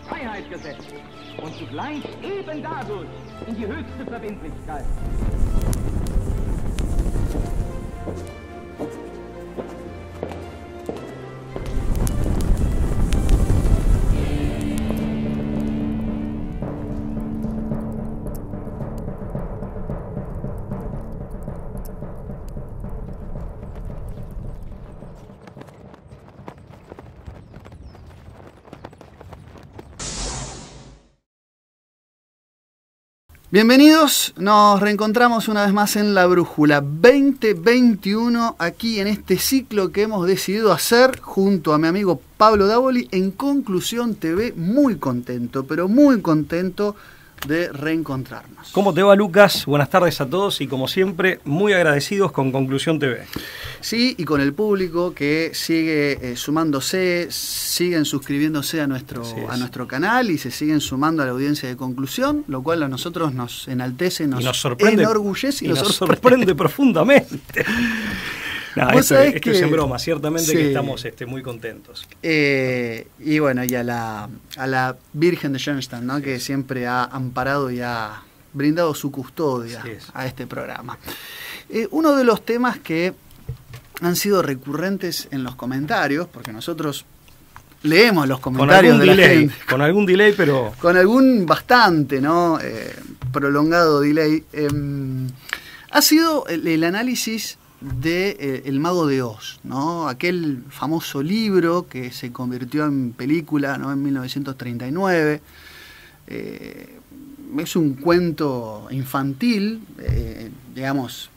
Freiheit gesetzt und zugleich eben dadurch in die höchste Verbindlichkeit. Bienvenidos, nos reencontramos una vez más en La Brújula 2021, aquí en este ciclo que hemos decidido hacer junto a mi amigo Pablo Davoli en Conclusión TV. Muy contento, pero muy contento de reencontrarnos. ¿Cómo te va, Lucas? Buenas tardes a todos y como siempre, muy agradecidos con Conclusión TV. Sí, y con el público que sigue sumándose, siguen suscribiéndose a nuestro canal y se siguen sumando a la audiencia de Conclusión, lo cual a nosotros nos enaltece, nos sorprende, enorgullece y nos sorprende profundamente. No, esto es en broma, ciertamente sí. Que estamos muy contentos. Y bueno, y a la Virgen de Schoenstatt, ¿no? Que siempre ha amparado y ha brindado su custodia a este programa. Uno de los temas que han sido recurrentes en los comentarios, porque nosotros leemos los comentarios de la gente. Con algún delay, pero... Con algún bastante, ¿no? Prolongado delay. Ha sido el análisis de El Mago de Oz, ¿no? Aquel famoso libro que se convirtió en película, ¿no? En 1939. Es un cuento infantil, digamos,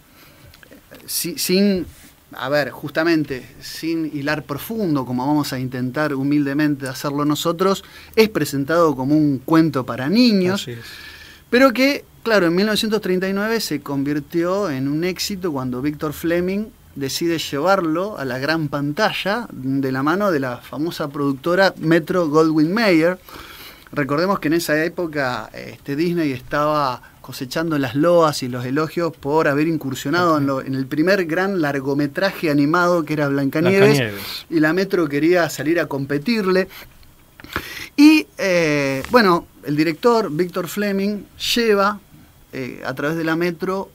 sin hilar profundo, como vamos a intentar humildemente hacerlo nosotros. Es presentado como un cuento para niños, pero que, claro, en 1939 se convirtió en un éxito cuando Victor Fleming decide llevarlo a la gran pantalla de la mano de la famosa productora Metro-Goldwyn-Mayer. Recordemos que en esa época Disney estaba cosechando las loas y los elogios por haber incursionado en el primer gran largometraje animado que era Blancanieves, y la Metro quería salir a competirle. Y el director Victor Fleming lleva a través de la Metro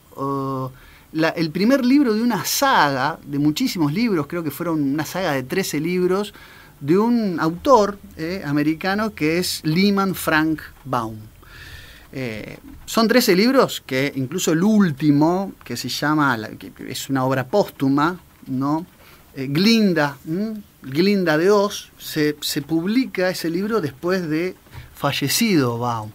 el primer libro de una saga, de muchísimos libros, creo que fueron una saga de 13 libros, de un autor americano que es Lyman Frank Baum. Son 13 libros que incluso el último, que se llama, que es una obra póstuma, ¿no? Glinda de Oz, se publica ese libro después de fallecido Baum.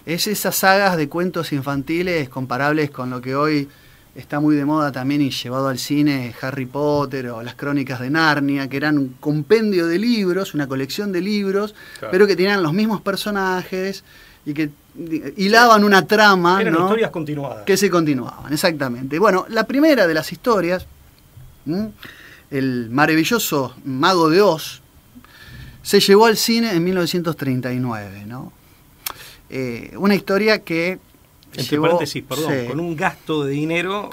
Es esas sagas de cuentos infantiles comparables con lo que hoy está muy de moda también y llevado al cine, Harry Potter o las Crónicas de Narnia, que eran un compendio de libros, una colección de libros, claro, pero que tenían los mismos personajes y que hilaban una trama, eran, ¿no? Historias continuadas. Que se continuaban, exactamente. Bueno, la primera de las historias, el maravilloso Mago de Oz, se llevó al cine en 1939, ¿no? Una historia que entre paréntesis, perdón, con un gasto de dinero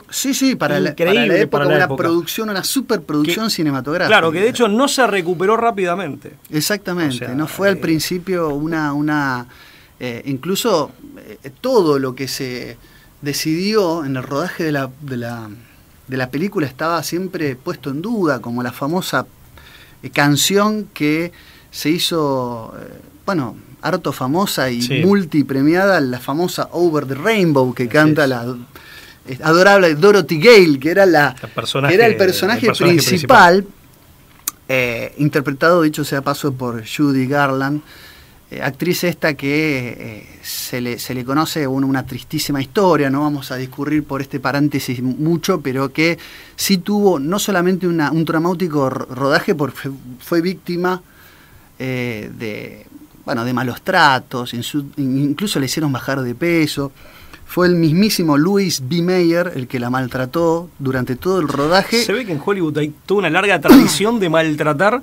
para la época, una superproducción cinematográfica. Claro, que de hecho no se recuperó rápidamente. Exactamente, o sea, no fue al principio incluso todo lo que se decidió en el rodaje de la película estaba siempre puesto en duda, como la famosa canción que se hizo, harto famosa y multipremiada, la famosa Over the Rainbow, que canta la adorable Dorothy Gale, que era el personaje principal. Interpretado, dicho sea paso, por Judy Garland, actriz esta que se le conoce una tristísima historia. No vamos a discurrir por este paréntesis mucho, pero que sí tuvo no solamente un traumático rodaje, porque fue víctima de malos tratos, incluso le hicieron bajar de peso. Fue el mismísimo Louis B. Mayer el que la maltrató durante todo el rodaje. Se ve que en Hollywood hay toda una larga tradición de maltratar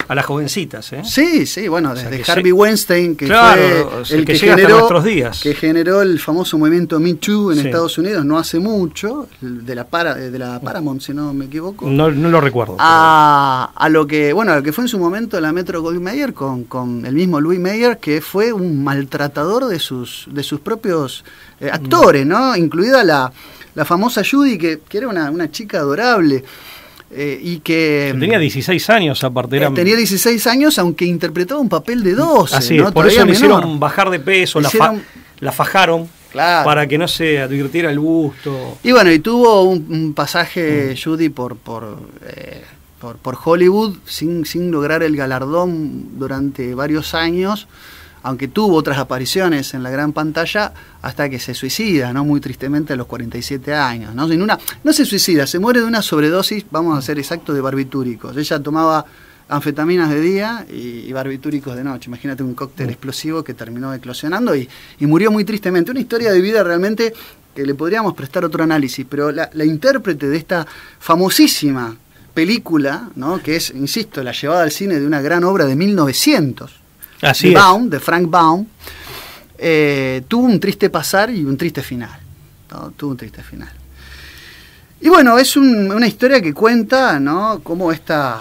a las jovencitas, ¿eh? Sí, bueno, desde o sea, Harvey Weinstein, que claro, fue o sea, el que que llega hasta nuestros generó, días. que generó el famoso movimiento Me Too en Sí. Estados Unidos no hace mucho, de la Paramount, si no me equivoco. No lo recuerdo. A lo que fue en su momento la Metro-Goldwyn-Mayer con el mismo Louis Mayer, que fue un maltratador de sus propios actores, ¿no? Incluida la famosa Judy, que era una chica adorable. Y que tenía 16 años aparte. Tenía 16 años, aunque interpretaba un papel de 12. Así ¿no? es, por Todavía eso le menor. hicieron bajar de peso, la fajaron, claro, para que no se advirtiera el gusto. Y bueno, y tuvo un pasaje Judy por Hollywood sin lograr el galardón durante varios años, aunque tuvo otras apariciones en la gran pantalla, hasta que se suicida, ¿no? Muy tristemente a los 47 años, ¿no? No se suicida, se muere de una sobredosis, vamos a ser exactos, de barbitúricos. Ella tomaba anfetaminas de día y barbitúricos de noche. Imagínate un cóctel explosivo que terminó eclosionando y murió muy tristemente. Una historia de vida realmente que le podríamos prestar otro análisis, pero la intérprete de esta famosísima película, ¿no? Que es, insisto, la llevada al cine de una gran obra de 1900, de Frank Baum, tuvo un triste pasar y un triste final, ¿no? Tuvo un triste final. Y bueno, es una historia que cuenta, ¿no? Cómo esta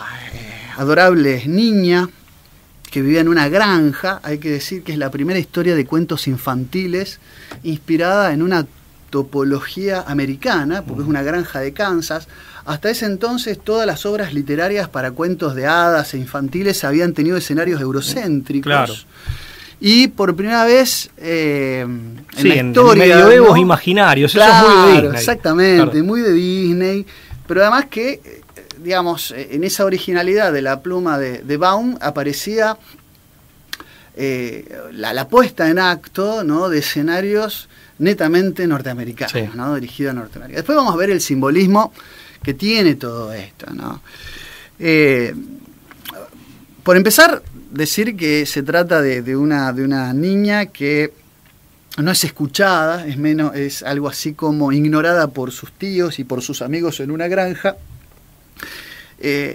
adorable niña que vivía en una granja, hay que decir que es la primera historia de cuentos infantiles inspirada en una topología americana, porque es una granja de Kansas. Hasta ese entonces todas las obras literarias para cuentos de hadas e infantiles habían tenido escenarios eurocéntricos. Claro. Y por primera vez en la historia, en medioevos, ¿no? Imaginarios, claro, eso es muy de Disney. Exactamente, claro. Muy de Disney, pero además que, digamos, en esa originalidad de la pluma de Baum aparecía la puesta en acto, ¿no? De escenarios netamente norteamericanos, sí. ¿no? Dirigido a Norteamérica. Después vamos a ver el simbolismo que tiene todo esto, ¿no? Por empezar, decir que se trata de una niña que no es escuchada, es algo así como ignorada por sus tíos y por sus amigos en una granja,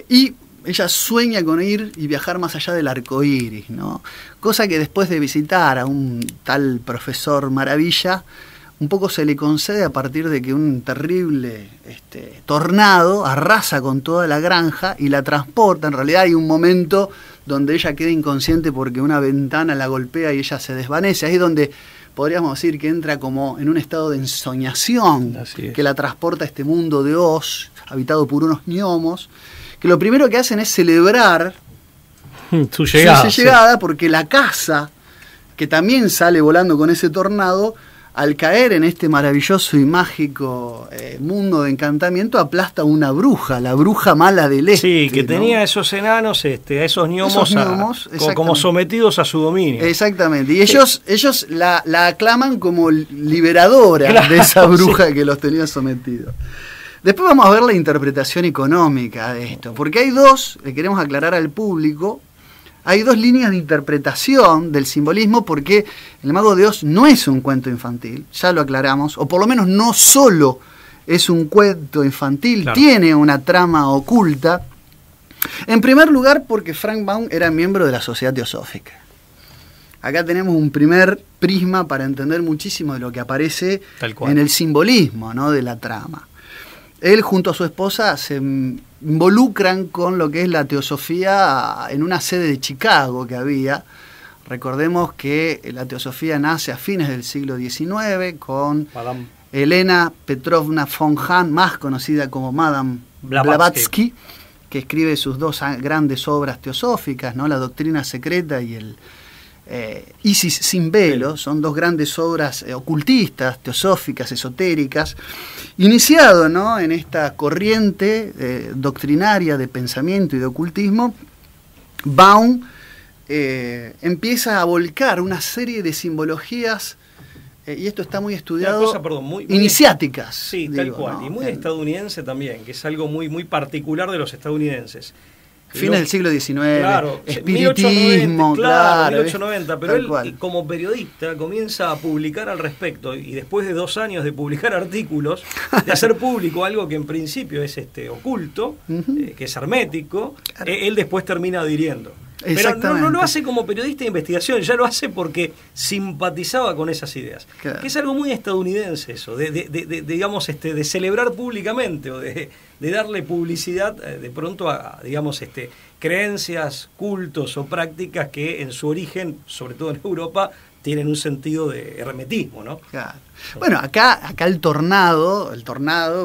y ella sueña con ir y viajar más allá del arco iris, ¿no? Cosa que después de visitar a un tal profesor Maravilla, un poco se le concede a partir de que un terrible tornado arrasa con toda la granja y la transporta. En realidad hay un momento donde ella queda inconsciente porque una ventana la golpea y ella se desvanece. Ahí es donde podríamos decir que entra como en un estado de ensoñación, que la transporta a este mundo de Oz, habitado por unos gnomos, que lo primero que hacen es celebrar su llegada, porque la casa, que también sale volando con ese tornado, al caer en este maravilloso y mágico mundo de encantamiento, aplasta a una bruja, la bruja mala del este. Sí, que ¿no? tenía esos enanos, a esos gnomos como sometidos a su dominio. Exactamente, y ellos la aclaman como liberadora, claro, de esa bruja, sí, que los tenía sometidos. Después vamos a ver la interpretación económica de esto, porque hay le queremos aclarar al público, hay dos líneas de interpretación del simbolismo, porque El Mago de Oz no es un cuento infantil, ya lo aclaramos, o por lo menos no solo es un cuento infantil, claro, tiene una trama oculta. En primer lugar, porque Frank Baum era miembro de la Sociedad Teosófica. Acá tenemos un primer prisma para entender muchísimo de lo que aparece en el simbolismo, ¿no? De la trama. Él junto a su esposa se involucran con lo que es la teosofía en una sede de Chicago que había. Recordemos que la teosofía nace a fines del siglo XIX con Madame Elena Petrovna von Hahn, más conocida como Madame Blavatsky, que escribe sus dos grandes obras teosóficas, ¿no? La Doctrina Secreta y el Isis sin velo. Son dos grandes obras ocultistas, teosóficas, esotéricas, iniciado, ¿no? En esta corriente doctrinaria de pensamiento y de ocultismo. Baum empieza a volcar una serie de simbologías, y esto está muy estudiado, iniciáticas. Sí, tal cual, ¿no? Y muy estadounidense también, que es algo muy, muy particular de los estadounidenses. Fines del siglo XIX, claro, espiritismo, 1890, pero él como periodista comienza a publicar al respecto y después de 2 años de publicar artículos, de hacer público algo que en principio es oculto, que es hermético, él después termina adhiriendo. Pero no lo hace como periodista de investigación, ya lo hace porque simpatizaba con esas ideas. Claro. Que es algo muy estadounidense eso, digamos, de celebrar públicamente o de darle publicidad de pronto a digamos, creencias, cultos o prácticas que en su origen, sobre todo en Europa, tienen un sentido de hermetismo, ¿no? Claro. Bueno, acá el tornado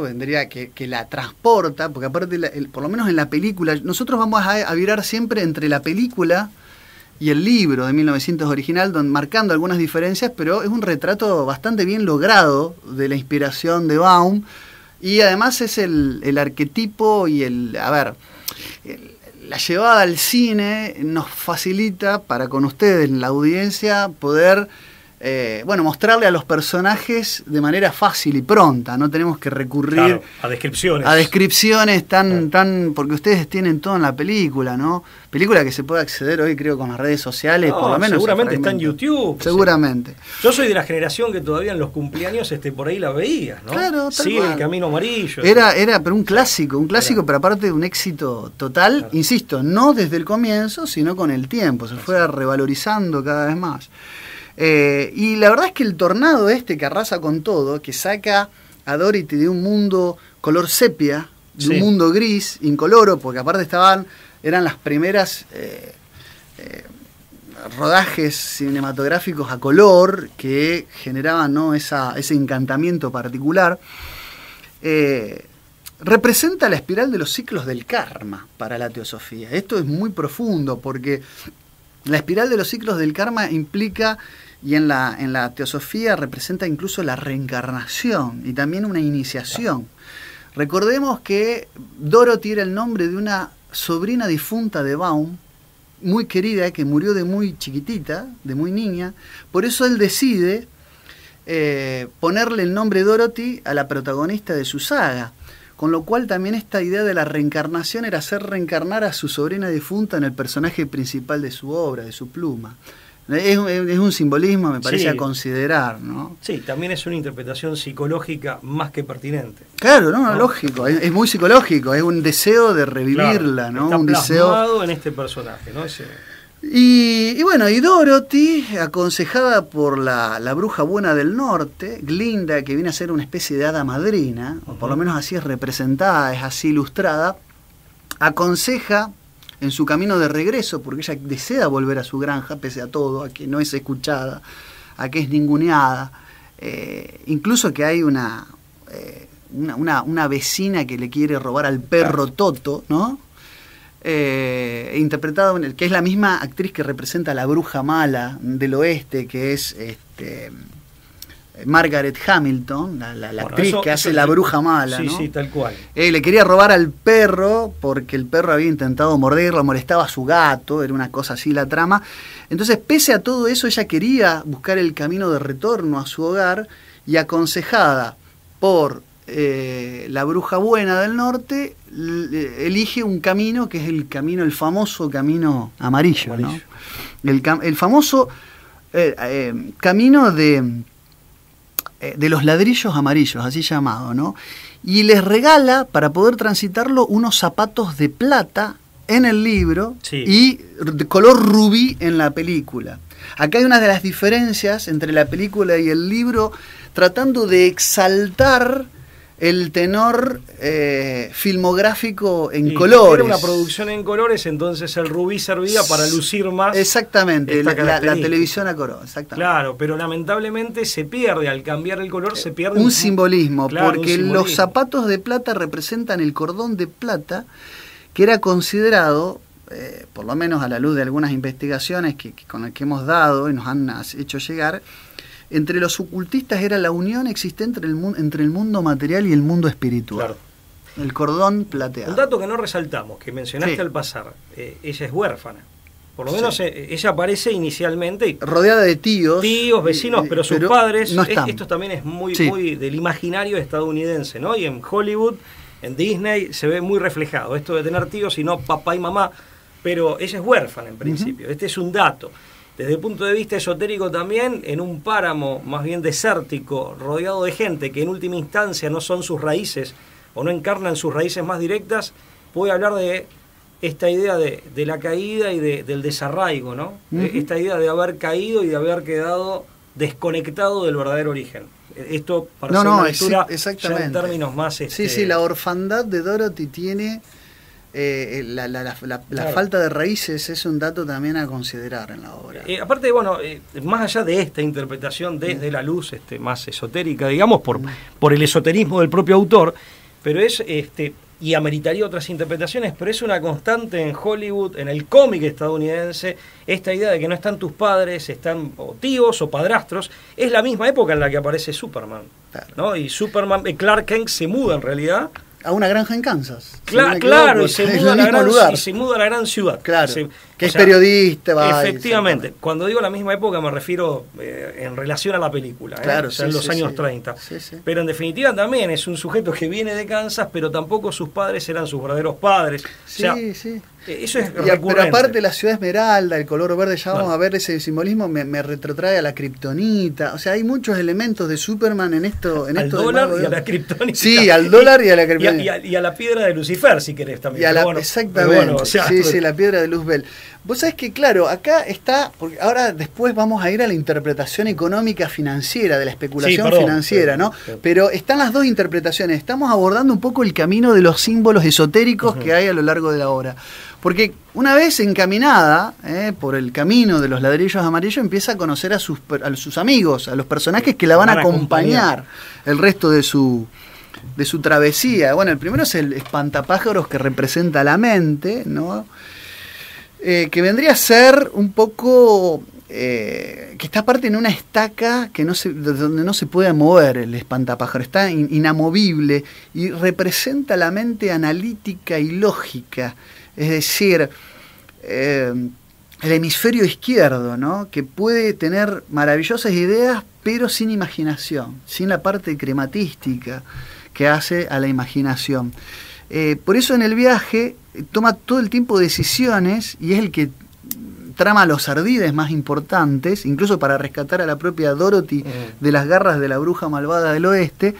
vendría que la transporta, porque aparte, por lo menos en la película, nosotros vamos a virar siempre entre la película y el libro de 1900 original, marcando algunas diferencias, pero es un retrato bastante bien logrado de la inspiración de Baum, y además es el arquetipo y la llevada al cine nos facilita para con ustedes, la audiencia, poder mostrarle a los personajes de manera fácil y pronta. No tenemos que recurrir a descripciones. Porque ustedes tienen todo en la película, ¿no? Película que se puede acceder hoy, creo, con las redes sociales, por lo menos. Seguramente está en YouTube. Seguramente. Yo soy de la generación que todavía en los cumpleaños por ahí la veías, ¿no? Claro, sí, El Camino Amarillo. Era pero un clásico, pero aparte de un éxito total, claro. Insisto, no desde el comienzo, sino con el tiempo. Se fue revalorizando cada vez más. Y la verdad es que el tornado que arrasa con todo, que saca a Dorothy de un mundo color sepia, de un mundo gris, incoloro, porque aparte eran las primeras rodajes cinematográficos a color que generaban, ¿no?, ese encantamiento particular. Representa la espiral de los ciclos del karma para la teosofía. Esto es muy profundo porque la espiral de los ciclos del karma implica, y en la teosofía representa incluso la reencarnación y también una iniciación. Recordemos que Dorothy era el nombre de una sobrina difunta de Baum, muy querida, que murió de muy chiquitita, de muy niña. Por eso él decide ponerle el nombre Dorothy a la protagonista de su saga. Con lo cual también esta idea de la reencarnación era hacer reencarnar a su sobrina difunta en el personaje principal de su obra, de su pluma. Es un simbolismo, me parece, a considerar, ¿no? Sí, también es una interpretación psicológica más que pertinente. Claro, no, lógico, es muy psicológico, es un deseo de revivirla, claro, ¿no? Está un plasmado deseo en este personaje, ¿no? Y Dorothy, aconsejada por la bruja buena del norte, Glinda, que viene a ser una especie de hada madrina, o por lo menos así es representada, es así ilustrada, aconseja en su camino de regreso, porque ella desea volver a su granja, pese a todo, a que no es escuchada, a que es ninguneada, incluso que hay una vecina que le quiere robar al perro Toto, ¿no? Interpretado que es la misma actriz que representa a la bruja mala del oeste, que es Margaret Hamilton, la actriz que hace la bruja mala, sí, ¿no? Sí, tal cual. Le quería robar al perro porque el perro había intentado morderlo, molestaba a su gato, era una cosa así la trama. Entonces, pese a todo eso, ella quería buscar el camino de retorno a su hogar, y aconsejada por la bruja buena del norte, elige un camino que es el famoso camino amarillo, ¿no? El famoso camino de los ladrillos amarillos, así llamado, ¿no? Y les regala, para poder transitarlo, unos zapatos de plata en el libro, sí, y de color rubí en la película. Acá hay una de las diferencias entre la película y el libro, tratando de exaltar el tenor filmográfico en colores. Era una producción en colores, entonces el rubí servía para lucir más. Exactamente, la televisión a color, exactamente. Claro, pero lamentablemente se pierde, al cambiar el color se pierde un simbolismo, claro, porque los zapatos de plata representan el cordón de plata, que era considerado, por lo menos a la luz de algunas investigaciones con las que hemos dado y nos han hecho llegar, entre los ocultistas era la unión existente entre el mundo material y el mundo espiritual. Claro. El cordón plateado. Un dato que no resaltamos, que mencionaste al pasar, ella es huérfana. Por lo menos ella aparece inicialmente rodeada de tíos, vecinos, pero sus padres, no están. Esto también es muy del imaginario estadounidense, ¿no? Y en Hollywood En Disney se ve muy reflejado esto de tener tíos y no papá y mamá, pero ella es huérfana en principio. Este es un dato. Desde el punto de vista esotérico también, en un páramo más bien desértico, rodeado de gente que en última instancia no son sus raíces o no encarnan sus raíces más directas, puede hablar de esta idea de la caída y del desarraigo, ¿no? Esta idea de haber caído y de haber quedado desconectado del verdadero origen. Esto para hacer una lectura ya en términos más... Sí, la orfandad de Dorothy tiene... la falta de raíces es un dato también a considerar en la obra. Aparte, bueno, más allá de esta interpretación desde la luz más esotérica, digamos, por el esoterismo del propio autor, pero es... y ameritaría otras interpretaciones, pero es una constante en Hollywood, en el cómic estadounidense, esta idea de que no están tus padres, están o tíos o padrastros. Es la misma época en la que aparece Superman, claro, ¿no? Y Superman, Clark Kent se muda en realidad a una granja en Kansas. Claro, y se muda a la gran ciudad. Claro, que es periodista. Efectivamente. Cuando digo la misma época me refiero en relación a la película, claro, en los años 30. Sí. Pero en definitiva también es un sujeto que viene de Kansas, pero tampoco sus padres eran sus verdaderos padres. Sí. Eso es recurrente. Pero aparte la ciudad esmeralda, el color verde, ya vamos a ver ese simbolismo, me retrotrae a la kriptonita. O sea, hay muchos elementos de Superman en esto. Al dólar y a la kriptonita. Sí, al dólar y a la kriptonita. Y a la piedra de Lucifer, si querés también. Exactamente. Sí, la piedra de Luzbel. Vos sabés que, claro, acá está, porque ahora después vamos a ir a la interpretación económica financiera, de la especulación financiera, ¿no? Pero están las dos interpretaciones. Estamos abordando un poco el camino de los símbolos esotéricos que hay a lo largo de la obra. Porque una vez encaminada por el camino de los ladrillos amarillos, empieza a conocer a sus amigos, a los personajes que la van a acompañar el resto de su travesía. Bueno, el primero es el espantapájaros, que representa la mente, ¿no? Que vendría a ser un poco... que está aparte en una estaca donde no se puede mover el espantapájaro, está inamovible y representa la mente analítica y lógica, es decir, el hemisferio izquierdo, ¿no? Que puede tener maravillosas ideas pero sin imaginación, sin la parte crematística que hace a la imaginación. Por eso en el viaje toma todo el tiempo decisiones y es el que trama los ardides más importantes, incluso para rescatar a la propia Dorothy de las garras de la bruja malvada del oeste,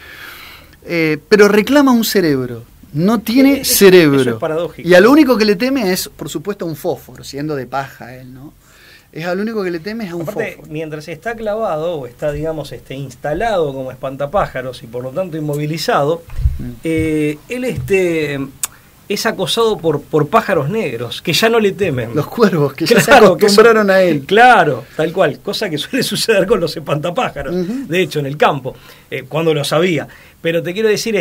pero reclama un cerebro, no tiene cerebro. Eso es paradójico. Y a lo único que le teme es, por supuesto, un fósforo, siendo de paja él, ¿no? Es a lo único que le teme es a un fósforo. Mientras está clavado o está, digamos, instalado como espantapájaros y por lo tanto inmovilizado, él es acosado por pájaros negros que ya no le temen. Los cuervos, que ya se acostumbraron a él. Claro, tal cual, cosa que suele suceder con los espantapájaros, de hecho, en el campo, cuando lo sabía. Pero te quiero decir,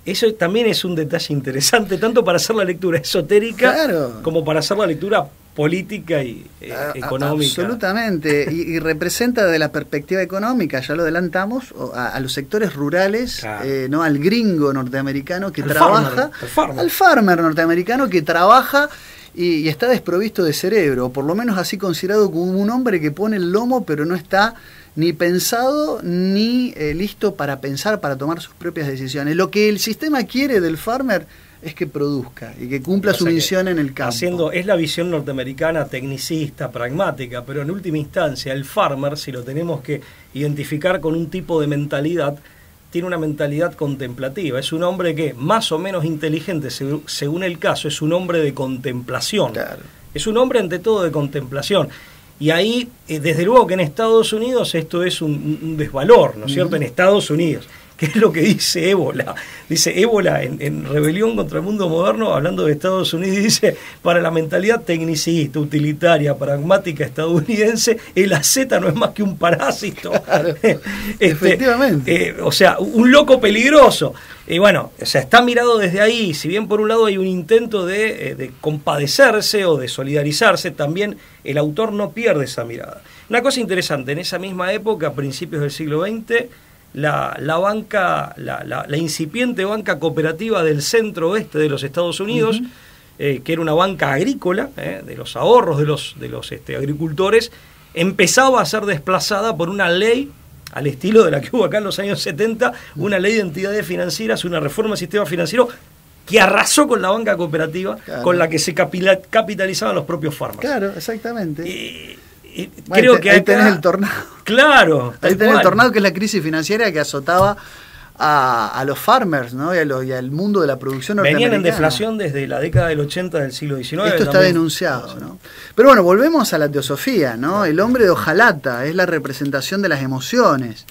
eso también es un detalle interesante, tanto para hacer la lectura esotérica como para hacer la lectura política y económica. Absolutamente, y representa desde la perspectiva económica, ya lo adelantamos, a los sectores rurales, ¿no? Al gringo norteamericano que trabaja, al farmer norteamericano que trabaja y está desprovisto de cerebro, o por lo menos así considerado como un hombre que pone el lomo pero no está ni pensado ni listo para pensar, para tomar sus propias decisiones. Lo que el sistema quiere del farmer es que produzca y que cumpla su misión en el campo. Es la visión norteamericana tecnicista, pragmática, pero en última instancia el farmer, si lo tenemos que identificar con un tipo de mentalidad, tiene una mentalidad contemplativa. Es un hombre que, más o menos inteligente según el caso, es un hombre de contemplación. Claro. Es un hombre ante todo de contemplación. Y ahí, desde luego que en Estados Unidos esto es un desvalor, ¿no es cierto? En Estados Unidos. ¿Qué es lo que dice Ébola? Dice Ébola en Rebelión contra el Mundo Moderno, hablando de Estados Unidos, dice: para la mentalidad tecnicista, utilitaria, pragmática estadounidense, el asceta no es más que un parásito. Claro, efectivamente. O sea, un loco peligroso. Y bueno, o sea, está mirado desde ahí. Si bien por un lado hay un intento de compadecerse o de solidarizarse, también el autor no pierde esa mirada. Una cosa interesante, en esa misma época, a principios del siglo XX, la incipiente banca cooperativa del centro oeste de los Estados Unidos, que era una banca agrícola, de los ahorros de los agricultores, empezaba a ser desplazada por una ley al estilo de la que hubo acá en los años 70, una ley de entidades financieras, una reforma del sistema financiero que arrasó con la banca cooperativa, claro, con la que se capitalizaban los propios fármacos. Claro, exactamente. Bueno, creo que ahí tenés el tornado. Claro. Ahí tenés el tornado, que es la crisis financiera que azotaba a los farmers, ¿no? y al mundo de la producción norteamericana. Venían en deflación desde la década del 80 del siglo XIX. Esto está denunciado, ¿no? Pero bueno, volvemos a la teosofía, ¿no? El hombre de hojalata es la representación de las emociones,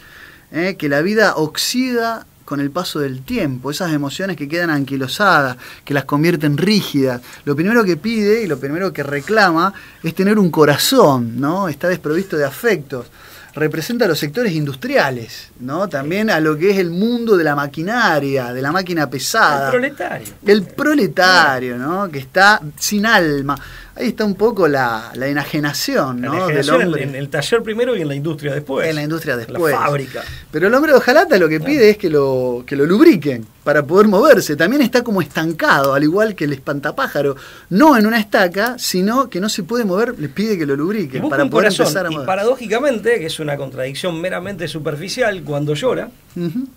que la vida oxida con el paso del tiempo, esas emociones que quedan anquilosadas, que las convierten rígidas. Lo primero que pide y lo primero que reclama es tener un corazón, ¿no? Está desprovisto de afectos. Representa a los sectores industriales, ¿no? También a lo que es el mundo de la maquinaria, de la máquina pesada. El proletario. El proletario, ¿no? Que está sin alma. Ahí está un poco la enajenación, ¿no? La enajenación del hombre. En el taller primero y en la industria después. En la industria después. La fábrica. Pero el hombre de hojalata lo que pide es que lo lubriquen para poder moverse. También está como estancado, al igual que el espantapájaro. No en una estaca, sino que no se puede mover, le pide que lo lubriquen para poder empezar a mover. Y paradójicamente, que es una contradicción meramente superficial, cuando llora,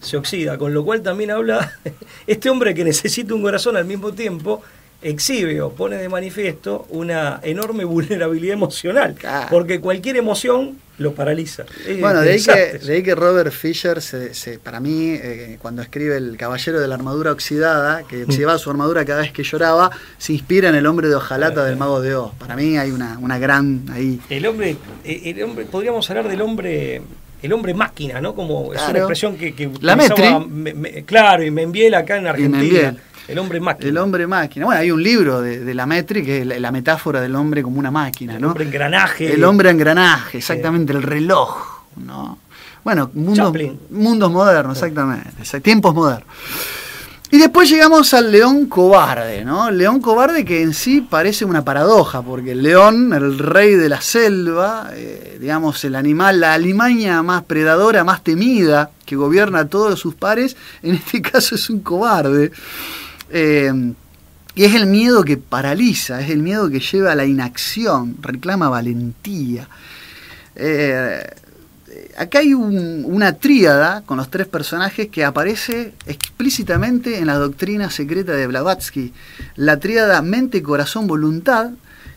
se oxida. Con lo cual también habla, este hombre que necesita un corazón al mismo tiempo, exhibe o pone de manifiesto una enorme vulnerabilidad emocional, porque cualquier emoción lo paraliza. Bueno, de ahí que Robert Fisher, para mí, cuando escribe El caballero de la armadura oxidada, que oxidaba su armadura cada vez que lloraba, se inspira en el hombre de hojalata del Mago de Oz. Para mí hay una gran ahí. El hombre, podríamos hablar del hombre. El hombre máquina, ¿no? Como es una expresión que la utilizaba, claro, y Membiel acá en Argentina. El hombre máquina. El hombre máquina. Bueno, hay un libro de la Metri que es la metáfora del hombre como una máquina, ¿no? El hombre engranaje. El hombre engranaje, exactamente, el reloj, ¿no? Bueno, mundos modernos, exactamente, tiempos modernos. Y después llegamos al león cobarde, ¿no? El león cobarde, que en sí parece una paradoja, porque el león, el rey de la selva, digamos, el animal, la alimaña más predadora, más temida, que gobierna a todos sus pares, en este caso es un cobarde. Y es el miedo que paraliza, es el miedo que lleva a la inacción, reclama valentía. Acá hay una tríada con los tres personajes que aparece explícitamente en la doctrina secreta de Blavatsky. La tríada mente, corazón, voluntad,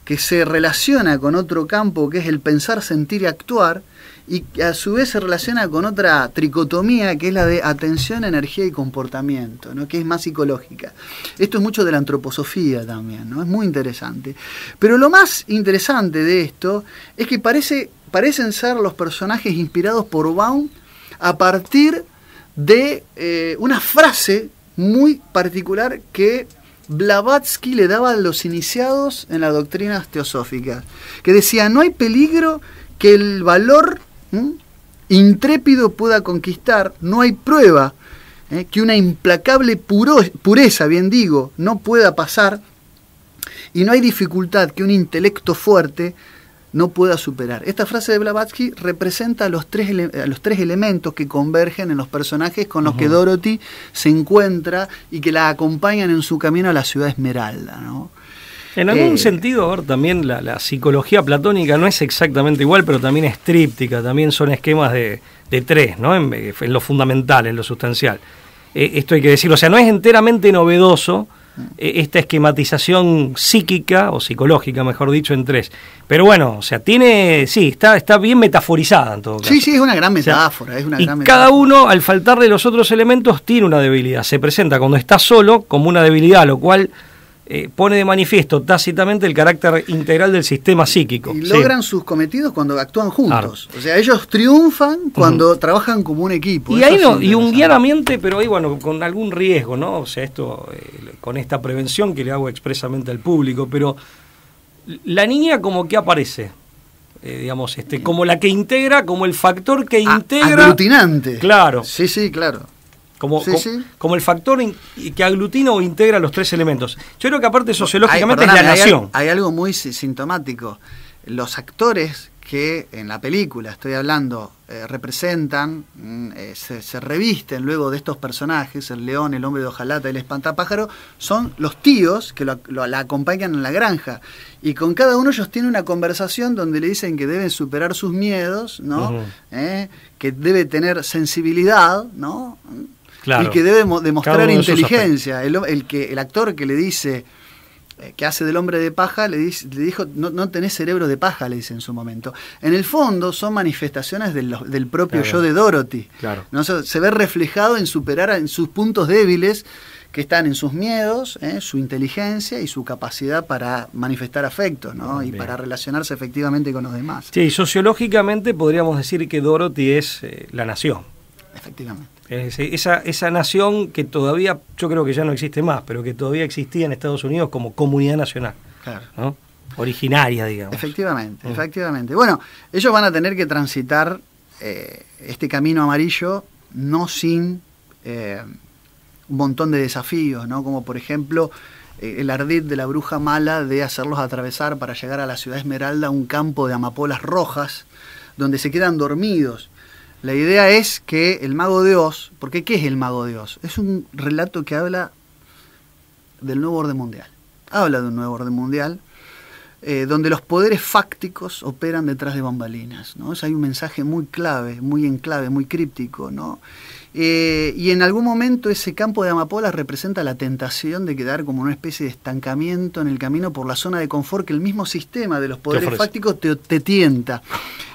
que se relaciona con otro campo que es el pensar, sentir y actuar, y que a su vez se relaciona con otra tricotomía que es la de atención, energía y comportamiento, ¿no? Que es más psicológica. Esto es mucho de la antroposofía también, ¿no? Es muy interesante. Pero lo más interesante de esto es que parecen ser los personajes inspirados por Baum a partir de una frase muy particular que Blavatsky le daba a los iniciados en las doctrinas teosóficas, que decía: no hay peligro que el valor intrépido pueda conquistar, no hay prueba que una implacable pureza, bien digo, no pueda pasar, y no hay dificultad que un intelecto fuerte no pueda superar. Esta frase de Blavatsky representa a los tres elementos que convergen en los personajes con los que Dorothy se encuentra y que la acompañan en su camino a la ciudad Esmeralda, ¿no? En algún sentido, a ver, también la psicología platónica no es exactamente igual, pero también es tríptica, también son esquemas de tres, ¿no? En lo fundamental, en lo sustancial. Esto hay que decirlo, o sea, no es enteramente novedoso esta esquematización psíquica, o psicológica, mejor dicho, en tres. Pero bueno, o sea, está bien metaforizada en todo caso. Sí, es una gran metáfora. O sea, cada uno, al faltarle los otros elementos, tiene una debilidad. Se presenta cuando está solo como una debilidad, lo cual pone de manifiesto tácitamente el carácter integral del sistema psíquico. Y logran sus cometidos cuando actúan juntos. Claro. O sea, ellos triunfan cuando trabajan como un equipo. Y ahí no, y unguianamente, pero ahí bueno, con algún riesgo, ¿no? O sea, esto con esta prevención que le hago expresamente al público, pero la niña como que aparece. Digamos, como la que integra, como el factor que integra. Aglutinante. Claro. Sí, claro. Como el factor que aglutina o integra los tres elementos. Yo creo que aparte sociológicamente es la nación. Hay algo muy sintomático. Los actores que en la película, estoy hablando, representan, se revisten luego de estos personajes, el león, el hombre de hojalata y el espantapájaro, son los tíos que la acompañan en la granja. Y con cada uno ellos tienen una conversación donde le dicen que deben superar sus miedos, ¿no? Que debe tener sensibilidad, ¿no? Claro. Y que debe demostrar inteligencia. El actor que le dice, que hace del hombre de paja, le dijo, no tenés cerebro de paja, le dice en su momento. En el fondo son manifestaciones del propio yo de Dorothy. Claro. ¿No? Se ve reflejado en superar en sus puntos débiles, que están en sus miedos, su inteligencia y su capacidad para manifestar afectos, ¿no? Y para relacionarse efectivamente con los demás. Sí, sociológicamente podríamos decir que Dorothy es la nación. Efectivamente. Esa nación que todavía, yo creo que ya no existe más, pero que todavía existía en Estados Unidos como comunidad nacional, claro, ¿no? Originaria, digamos. Efectivamente, efectivamente. Bueno, ellos van a tener que transitar este camino amarillo no sin un montón de desafíos, ¿no? Como por ejemplo el ardid de la bruja mala de hacerlos atravesar para llegar a la ciudad Esmeralda un campo de amapolas rojas donde se quedan dormidos. La idea es que el Mago de Oz, porque ¿qué es el Mago de Oz? Es un relato que habla del nuevo orden mundial. Habla de un nuevo orden mundial donde los poderes fácticos operan detrás de bambalinas, ¿no? Hay un mensaje muy clave, muy en clave, muy críptico, ¿no? Y en algún momento ese campo de amapolas representa la tentación de quedar como una especie de estancamiento en el camino por la zona de confort que el mismo sistema de los poderes fácticos te tienta.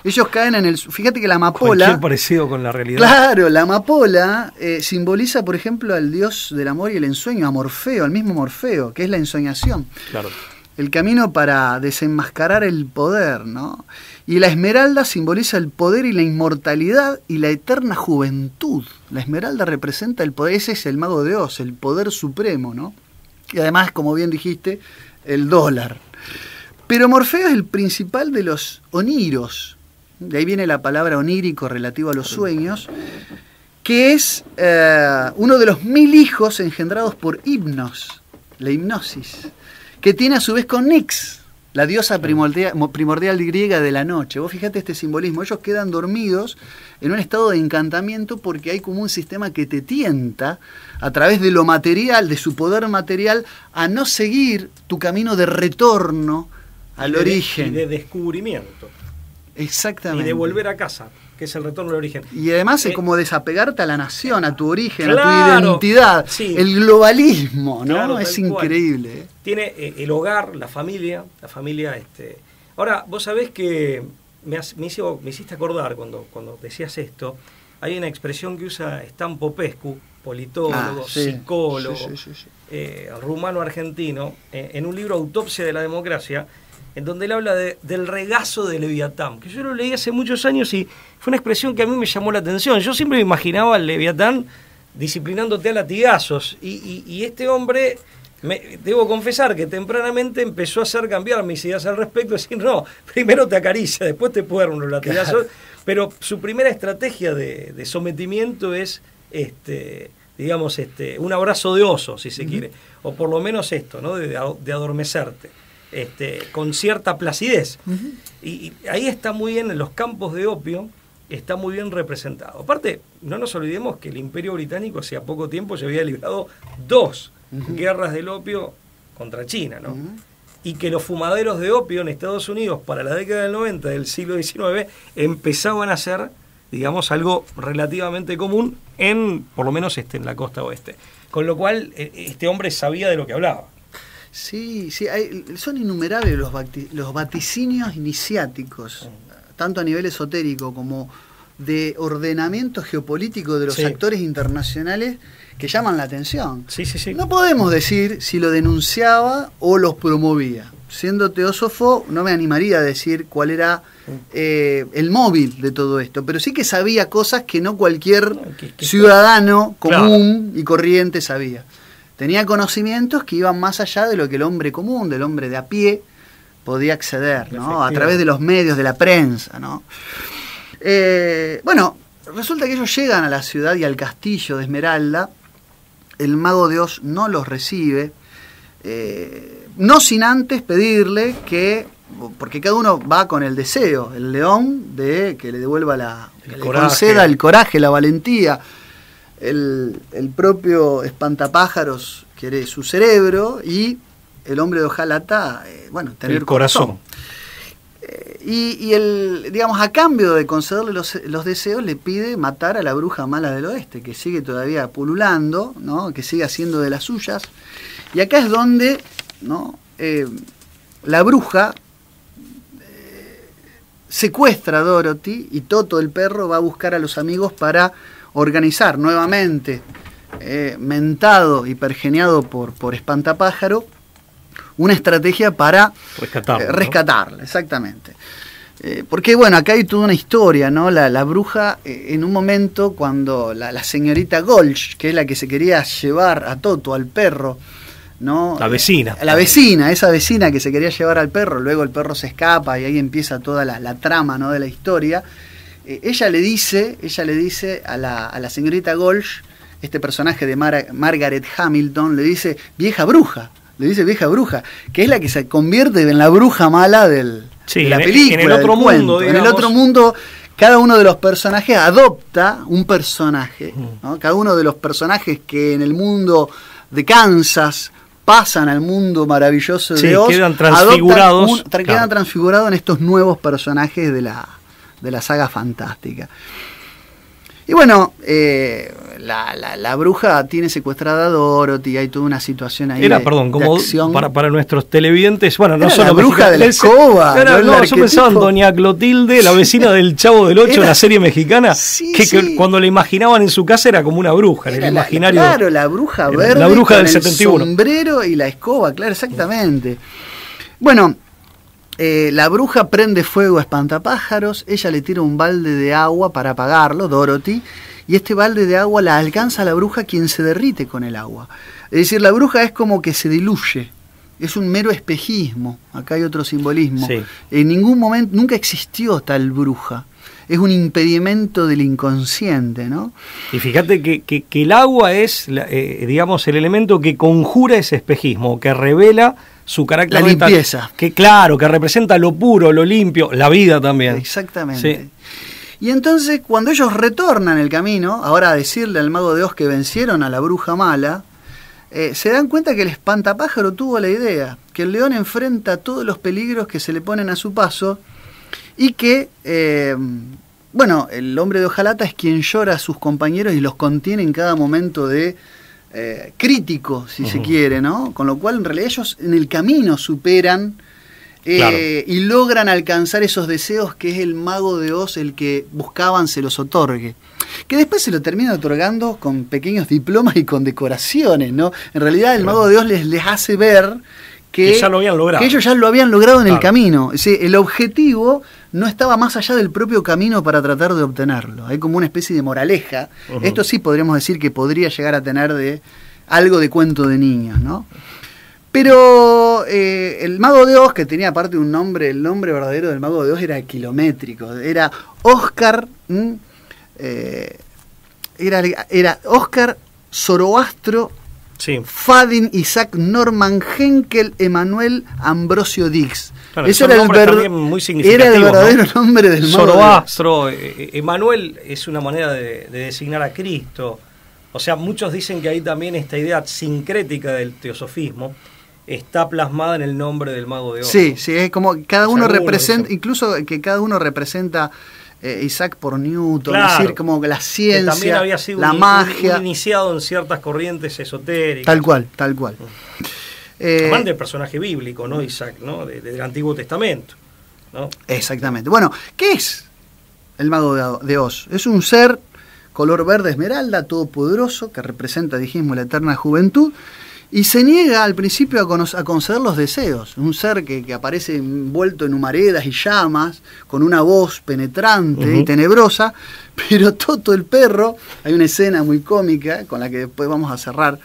Ellos caen en el... Fíjate que la amapola... Cualquier parecido con la realidad. Claro, la amapola simboliza, por ejemplo, al dios del amor y el ensueño, a Morfeo, al mismo Morfeo, que es la ensoñación. Claro. El camino para desenmascarar el poder, ¿no? Y la esmeralda simboliza el poder y la inmortalidad y la eterna juventud. La esmeralda representa el poder, ese es el Mago de Oz, el poder supremo, ¿no? Y además, como bien dijiste, el dólar. Pero Morfeo es el principal de los oniros. De ahí viene la palabra onírico relativo a los sueños, que es uno de los 1000 hijos engendrados por Hipnos, la hipnosis, que tiene a su vez con Nix, la diosa primordial griega de la noche. Vos fíjate este simbolismo, ellos quedan dormidos en un estado de encantamiento porque hay como un sistema que te tienta a través de lo material, de su poder material, a no seguir tu camino de retorno al origen. Y de descubrimiento. Exactamente. Y de volver a casa, que es el retorno al origen. Y además es como desapegarte a la nación, a tu origen, claro, a tu identidad. Sí. El globalismo, ¿no? Claro, es increíble. Cual. Tiene el hogar, la familia. Ahora, vos sabés que me hiciste acordar cuando decías esto. Hay una expresión que usa Stan Popescu, politólogo, psicólogo, rumano-argentino, en un libro Autopsia de la Democracia, en donde él habla del regazo de Leviatán, que yo lo leí hace muchos años y fue una expresión que a mí me llamó la atención. Yo siempre me imaginaba al Leviatán disciplinándote a latigazos, y este hombre, debo confesar que tempranamente empezó a hacer cambiar mis ideas al respecto, decir, no, primero te acaricia, después te puede dar unos latigazos, claro. Pero su primera estrategia de sometimiento es, digamos, un abrazo de oso, si se quiere, o por lo menos esto, ¿no? de adormecerte. Con cierta placidez. Y ahí está muy bien, en los campos de opio está muy bien representado. Aparte, no nos olvidemos que el Imperio Británico hacía poco tiempo se había librado 2 guerras del opio contra China, ¿no? Y que los fumaderos de opio en Estados Unidos para la década del 90 del siglo XIX empezaban a ser, digamos, algo relativamente común por lo menos en la costa oeste. Con lo cual, este hombre sabía de lo que hablaba. Sí, son innumerables los vaticinios iniciáticos, tanto a nivel esotérico como de ordenamiento geopolítico de los actores internacionales que llaman la atención. Sí. No podemos decir si lo denunciaba o los promovía. Siendo teósofo, no me animaría a decir cuál era el móvil de todo esto, pero sí que sabía cosas que no cualquier ciudadano común y corriente sabía. Tenía conocimientos que iban más allá de lo que el hombre común, del hombre de a pie, podía acceder, ¿no? A través de los medios, de la prensa, ¿no? Bueno, resulta que ellos llegan a la ciudad y al castillo de Esmeralda. El Mago de Oz no los recibe, no sin antes pedirle que porque cada uno va con el deseo, el león de que le devuelva que le conceda el coraje, la valentía. El propio espantapájaros quiere su cerebro y el hombre de hojalata, tener el corazón. Y digamos, a cambio de concederle los deseos, le pide matar a la bruja mala del oeste, que sigue todavía pululando, ¿no? Que sigue haciendo de las suyas. Y acá es donde, ¿no? La bruja secuestra a Dorothy y Toto el perro va a buscar a los amigos para organizar nuevamente, mentado y pergeniado por Espantapájaro, una estrategia para rescatarla, exactamente. Porque acá hay toda una historia, ¿no? La bruja, en un momento, cuando la señorita Golch, que es la que se quería llevar a Toto, al perro, ¿no? La vecina. Esa vecina que se quería llevar al perro, luego el perro se escapa y ahí empieza toda la trama, ¿no? De la historia. Ella le dice a la señorita Golch, este personaje de Margaret Hamilton, le dice vieja bruja, que es la que se convierte en la bruja mala de la película. En el otro mundo, digamos. En el otro mundo, cada uno de los personajes adopta un personaje, ¿no? Cada uno de los personajes que en el mundo de Kansas pasan al mundo maravilloso de Oz, quedan transfigurados. Quedan transfigurados en estos nuevos personajes de la saga fantástica. Y la bruja tiene secuestrada a Dorothy, hay toda una situación ahí de acción. Para nuestros televidentes, no era solo la bruja de la escoba. Yo pensaba en Doña Clotilde, la vecina del Chavo del Ocho, la serie mexicana, que cuando la imaginaban en su casa era como una bruja, en el imaginario. Claro, la bruja verde, la bruja del con 71. El sombrero y la escoba, claro, exactamente. La bruja prende fuego a Espantapájaros, ella le tira un balde de agua para apagarlo, Dorothy, y este balde de agua la alcanza a la bruja, quien se derrite con el agua. Es decir, la bruja es como que se diluye, es un mero espejismo, acá hay otro simbolismo. Sí. En ningún momento, nunca existió tal bruja, es un impedimento del inconsciente, ¿no? Y fíjate que el agua es, digamos, el elemento que conjura ese espejismo, que revela su carácter, la limpieza, que representa lo puro, lo limpio, la vida también. Exactamente. Sí. Y entonces, cuando ellos retornan el camino, ahora a decirle al mago de Oz que vencieron a la bruja mala, se dan cuenta que el espantapájaro tuvo la idea, que el león enfrenta todos los peligros que se le ponen a su paso y que, el hombre de hojalata es quien llora a sus compañeros y los contiene en cada momento de crítico, si se quiere, ¿no? Con lo cual, en realidad, ellos en el camino superan y logran alcanzar esos deseos que es el mago de Oz el que buscaban se los otorgue. Que después se lo termina otorgando con pequeños diplomas y con decoraciones, ¿no? En realidad, el mago de Oz les hace ver que ya lo habían logrado. Que ellos ya lo habían logrado en el camino. Es decir, el objetivo no estaba más allá del propio camino para tratar de obtenerlo. Hay como una especie de moraleja. Esto sí podríamos decir que podría llegar a tener algo de cuento de niños, ¿no? Pero el mago de Oz, que tenía aparte un nombre, el nombre verdadero del mago de Oz era kilométrico, era Oscar, era Oscar Zoroastro Fadin Isaac Norman Henkel Emanuel Ambrosio Dix. Claro, ese era el verdadero nombre del mago. Zoroastro, Emanuel es una manera de designar a Cristo. O sea, muchos dicen que ahí también esta idea sincrética del teosofismo está plasmada en el nombre del mago de Oz. Sí, es como cada uno representa, incluso que cada uno representa Isaac por Newton, claro, es decir, como la ciencia, que también había sido la magia. Un iniciado en ciertas corrientes esotéricas. Tal cual. Además del personaje bíblico, ¿no? Isaac, ¿no? Del Antiguo Testamento, ¿no? Exactamente. Bueno, ¿qué es el mago de Oz? Es un ser color verde esmeralda, todopoderoso, que representa, dijimos, la eterna juventud, y se niega al principio a conceder los deseos. Un ser que aparece envuelto en humaredas y llamas, con una voz penetrante y tenebrosa, pero Toto el perro, hay una escena muy cómica, con la que después vamos a cerrar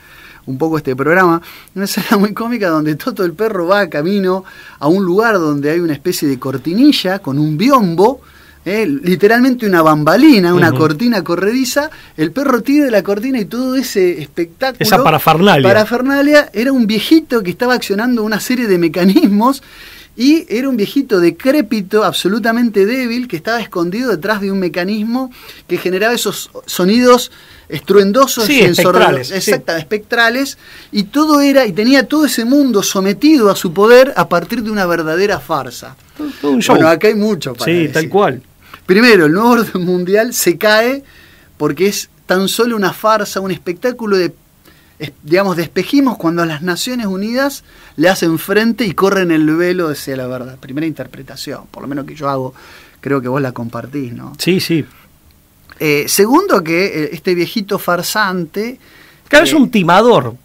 un poco este programa, una escena muy cómica donde Toto el perro va camino a un lugar donde hay una especie de cortinilla con un biombo, literalmente una bambalina, una cortina corrediza, el perro tira de la cortina y todo ese espectáculo, esa parafernalia era un viejito que estaba accionando una serie de mecanismos y era un viejito decrépito, absolutamente débil, que estaba escondido detrás de un mecanismo que generaba esos sonidos estruendosos, sí, espectrales, espectrales, y tenía todo ese mundo sometido a su poder a partir de una verdadera farsa. Todo un show. Bueno, acá hay mucho para decir. Tal cual. Primero, el nuevo orden mundial se cae porque es tan solo una farsa, un espectáculo de espejismos cuando las Naciones Unidas le hacen frente y corren el velo hacia la verdad. Primera interpretación, por lo menos que yo hago, creo que vos la compartís, ¿no? Sí, sí. Segundo, que este viejito farsante... Claro, es un timador.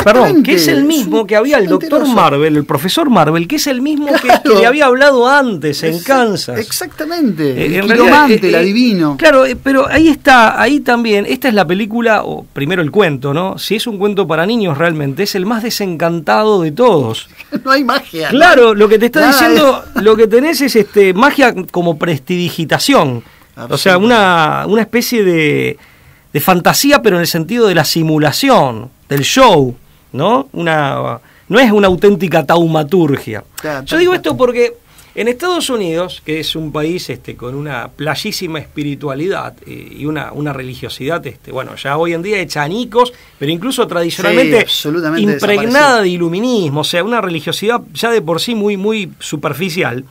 Perdón, que es el mismo que había el doctor Marvel, el profesor Marvel, que es el mismo que le había hablado antes en Kansas. Exactamente, el quilomante, el adivino. Claro, pero ahí también, esta es la película, o primero el cuento, ¿no? Si es un cuento para niños realmente, es el más desencantado de todos. No hay magia. Claro, lo que te está diciendo, lo que tenés es magia como prestidigitación. O sea, una especie de fantasía, pero en el sentido de la simulación, del show, ¿no? No es una auténtica taumaturgia. Claro, yo digo esto porque en Estados Unidos, que es un país con una playísima espiritualidad y una religiosidad, bueno, ya hoy en día hecha añicos, pero incluso tradicionalmente impregnada de iluminismo, o sea, una religiosidad ya de por sí muy, muy superficial.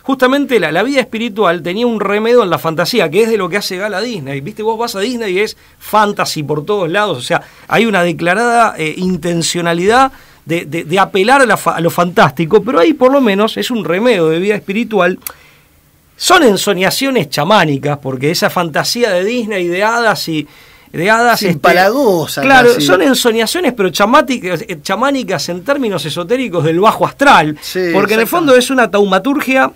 Justamente la vida espiritual tenía un remedio en la fantasía, que es de lo que hace gala Disney. ¿Viste? Vos vas a Disney y es fantasy por todos lados. O sea, hay una declarada intencionalidad de apelar a lo fantástico, pero ahí por lo menos es un remedio de vida espiritual. Son ensoñaciones chamánicas, porque esa fantasía de Disney, de hadas empalagosa. Claro, casi. Son ensoñaciones, pero chamánicas en términos esotéricos del bajo astral. Sí, porque en el fondo es una taumaturgia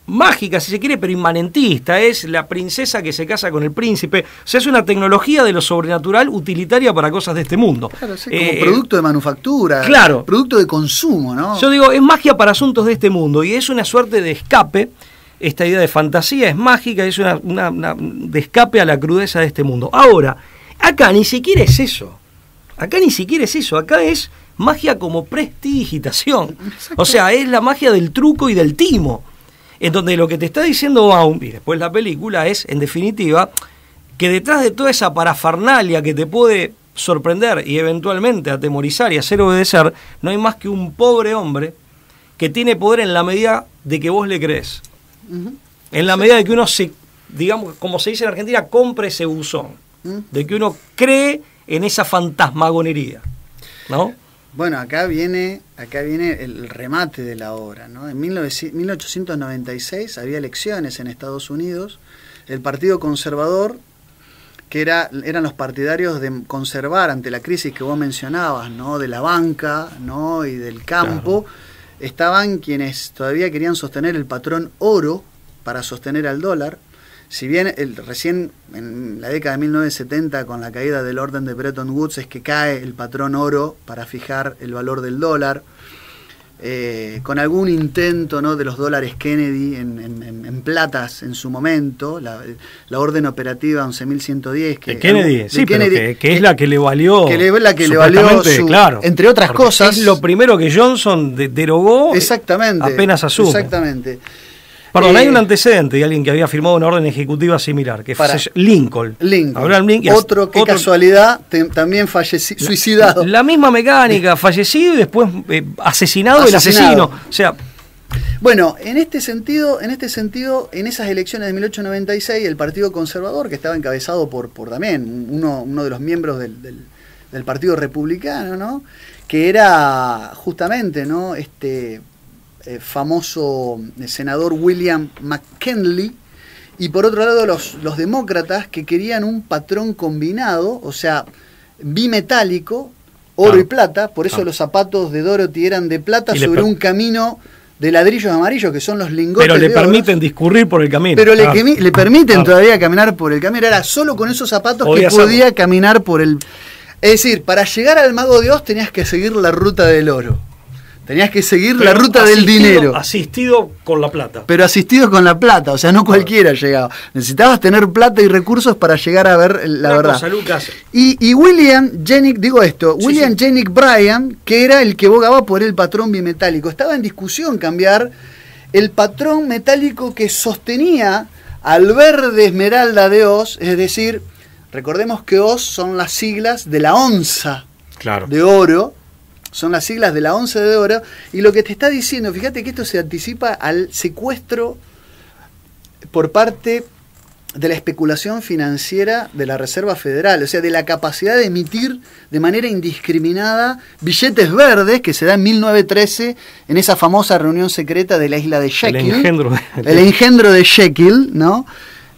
mágica, si se quiere, pero inmanentista. Es la princesa que se casa con el príncipe. O sea, es una tecnología de lo sobrenatural utilitaria para cosas de este mundo. Claro, sí, como producto de manufactura. Claro. Producto de consumo, ¿no? Yo digo, es magia para asuntos de este mundo y es una suerte de escape. Esta idea de fantasía es mágica, es una de escape a la crudeza de este mundo. Ahora, acá ni siquiera es eso. Acá es magia como prestidigitación. O sea, es la magia del truco y del timo. En donde lo que te está diciendo Baum, y después la película, es, en definitiva, que detrás de toda esa parafernalia que te puede sorprender y eventualmente atemorizar y hacer obedecer, no hay más que un pobre hombre que tiene poder en la medida de que vos le crees. En la medida de que uno digamos, como se dice en Argentina, compre ese buzón. De que uno cree en esa fantasmagonería, ¿no? Bueno, acá viene el remate de la obra, ¿no? En 1896 había elecciones en Estados Unidos. El Partido Conservador, que eran los partidarios de conservar ante la crisis que vos mencionabas, ¿no? De la banca, ¿no? Y del campo, claro. Estaban quienes todavía querían sostener el patrón oro para sostener al dólar. Si bien recién en la década de 1970, con la caída del orden de Bretton Woods, es que cae el patrón oro para fijar el valor del dólar, con algún intento, ¿no? De los dólares Kennedy en platas en su momento, la orden operativa 11.110 que Kennedy, sí, Kennedy, que es la que le valió, claro, entre otras cosas, es lo primero que Johnson derogó. Exactamente, apenas asume. Exactamente. Perdón, hay un antecedente de alguien que había firmado una orden ejecutiva similar, que fue Lincoln. Abraham Lincoln. Otro, casualidad, también suicidado. La misma mecánica, fallecido y después asesinado el asesino. O sea, bueno, en este sentido, en esas elecciones de 1896, el Partido Conservador, que estaba encabezado por también uno de los miembros del Partido Republicano, ¿no? Que era justamente, ¿no? Famoso senador William McKinley, y por otro lado los demócratas, que querían un patrón combinado, o sea, bimetálico, oro y plata. Por eso los zapatos de Dorothy eran de plata sobre un camino de ladrillos amarillos, que son los lingotes. Pero le permiten discurrir por el camino. Pero le permiten todavía caminar por el camino. Era solo con esos zapatos que podía caminar por el... Es decir, para llegar al Mago de Oz tenías que seguir la ruta del oro. Tenías que seguir la ruta del dinero. Asistido con la plata. Pero asistido con la plata, o sea, no cualquiera llegaba. Necesitabas tener plata y recursos para llegar a ver la verdad. Cosa, Lucas. Y William Jennings, William Jennings Bryan, que era el que abogaba por el patrón bimetálico. Estaba en discusión cambiar el patrón metálico que sostenía al verde esmeralda de Oz, es decir, recordemos que Oz son las siglas de la onza de oro. Son las siglas de la onza de oro, y lo que te está diciendo, fíjate que esto se anticipa al secuestro por parte de la especulación financiera de la Reserva Federal, o sea, de la capacidad de emitir de manera indiscriminada billetes verdes, que se da en 1913 en esa famosa reunión secreta de la isla de Jekyll. El engendro de Jekyll, ¿no?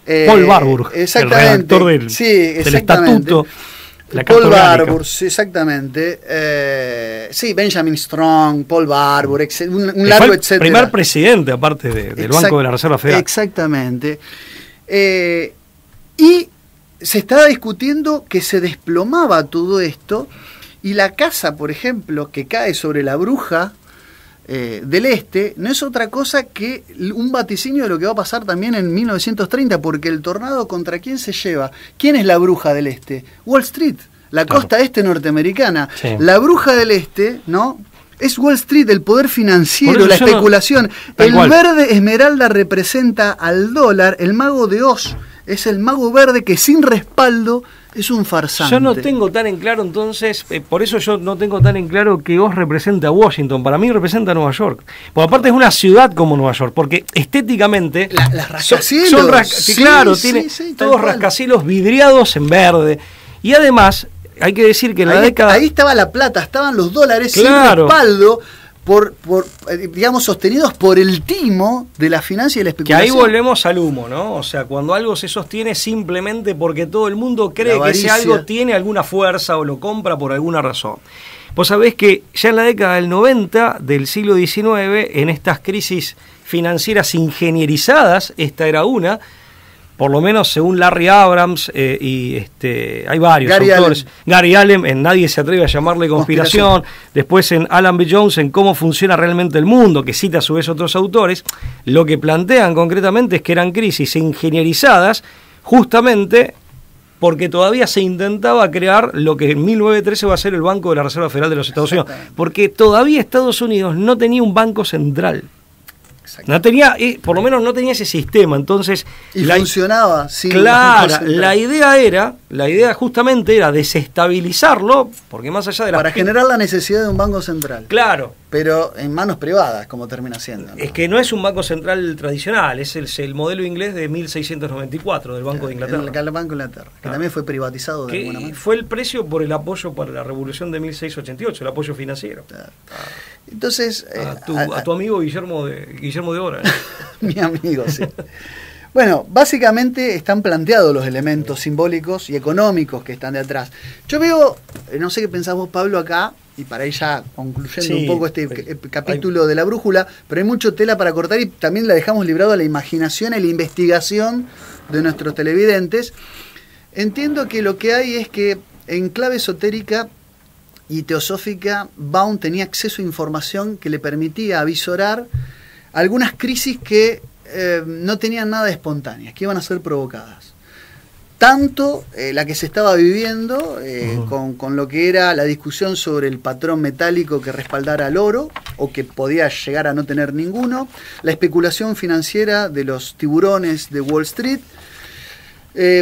Paul Warburg, exactamente, el redactor del estatuto. Paul Warburg, sí, exactamente. Sí, Benjamin Strong, Paul Warburg, un largo etcétera. Primer presidente, aparte del Banco de la Reserva Federal. Exactamente. Y se estaba discutiendo que se desplomaba todo esto, y la casa, por ejemplo, que cae sobre la bruja del Este, no es otra cosa que un vaticinio de lo que va a pasar también en 1930, porque el tornado, ¿contra quién se lleva? ¿Quién es la bruja del Este? Wall Street, la costa este norteamericana. Sí. La bruja del Este, ¿no? Es Wall Street, el poder financiero, la especulación. El verde esmeralda representa al dólar, el mago de Oz es el mago verde que sin respaldo es un farsante. Yo no tengo tan en claro entonces, por eso yo no tengo tan en claro que Oz representa a Washington. Para mí representa a Nueva York. Porque aparte es una ciudad como Nueva York, porque estéticamente las rascacielos. Claro, tiene todos rascacielos vidriados en verde. Y además, hay que decir que en la década... Ahí estaba la plata, estaban los dólares sin respaldo, digamos, sostenidos por el timo de la financia y la especulación. Que ahí volvemos al humo, ¿no? O sea, cuando algo se sostiene simplemente porque todo el mundo cree que ese algo tiene alguna fuerza o lo compra por alguna razón. Vos sabés que ya en la década del 90 del siglo XIX, en estas crisis financieras ingenierizadas, esta era una, por lo menos según Larry Abrams hay varios autores. Gary Allen en Nadie se atreve a llamarle conspiración. Después en Alan B. Jones en Cómo funciona realmente el mundo, que cita a su vez otros autores. Lo que plantean concretamente es que eran crisis ingenierizadas justamente porque todavía se intentaba crear lo que en 1913 va a ser el Banco de la Reserva Federal de los Estados Unidos, porque todavía Estados Unidos no tenía un banco central. No tenía, por lo menos no tenía ese sistema, entonces... Y funcionaba sin... Claro, la idea justamente era desestabilizarlo, porque más allá de para generar la necesidad de un banco central. Claro. Pero en manos privadas, como termina siendo, ¿no? Es que no es un banco central tradicional, es el modelo inglés de 1694 del Banco de Inglaterra. El Banco de Inglaterra, que también fue privatizado de alguna manera. Fue el precio por el apoyo para la revolución de 1688, el apoyo financiero. Claro. Entonces... a tu amigo Guillermo de Ora. Mi amigo, sí. Bueno, básicamente están planteados los elementos simbólicos y económicos que están detrás. Yo veo, no sé qué pensás vos, Pablo, acá, y para ir ya concluyendo un poco este capítulo de la brújula, pero hay mucho tela para cortar y también la dejamos librado a la imaginación y la investigación de nuestros televidentes. Entiendo que lo que hay es que en clave esotérica y teosófica, Baum tenía acceso a información que le permitía avisorar algunas crisis que no tenían nada de espontáneas, que iban a ser provocadas. Tanto la que se estaba viviendo con lo que era la discusión sobre el patrón metálico que respaldara al oro, o que podía llegar a no tener ninguno, la especulación financiera de los tiburones de Wall Street,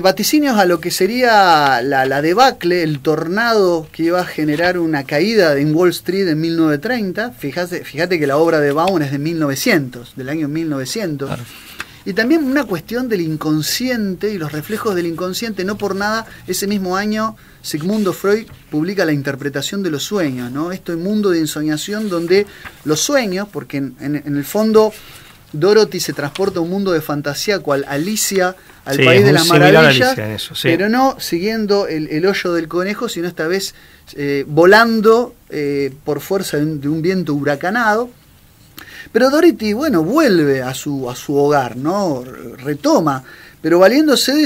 vaticinios a lo que sería la debacle, el tornado que iba a generar una caída en Wall Street en 1930. Fíjate que la obra de Baum es de 1900, del año 1900. Claro. Y también una cuestión del inconsciente y los reflejos del inconsciente. No por nada, ese mismo año Sigmundo Freud publica La interpretación de los sueños, ¿no? Este mundo de ensoñación donde los sueños, porque en el fondo Dorothy se transporta a un mundo de fantasía cual Alicia al País de las Maravillas, pero no siguiendo el hoyo del conejo, sino esta vez volando por fuerza de un viento huracanado. Pero Dorothy, bueno, vuelve a su hogar, ¿no? Retoma, pero valiéndose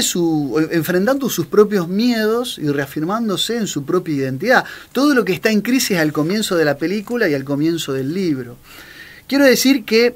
enfrentando sus propios miedos y reafirmándose en su propia identidad. Todo lo que está en crisis al comienzo de la película y al comienzo del libro. Quiero decir que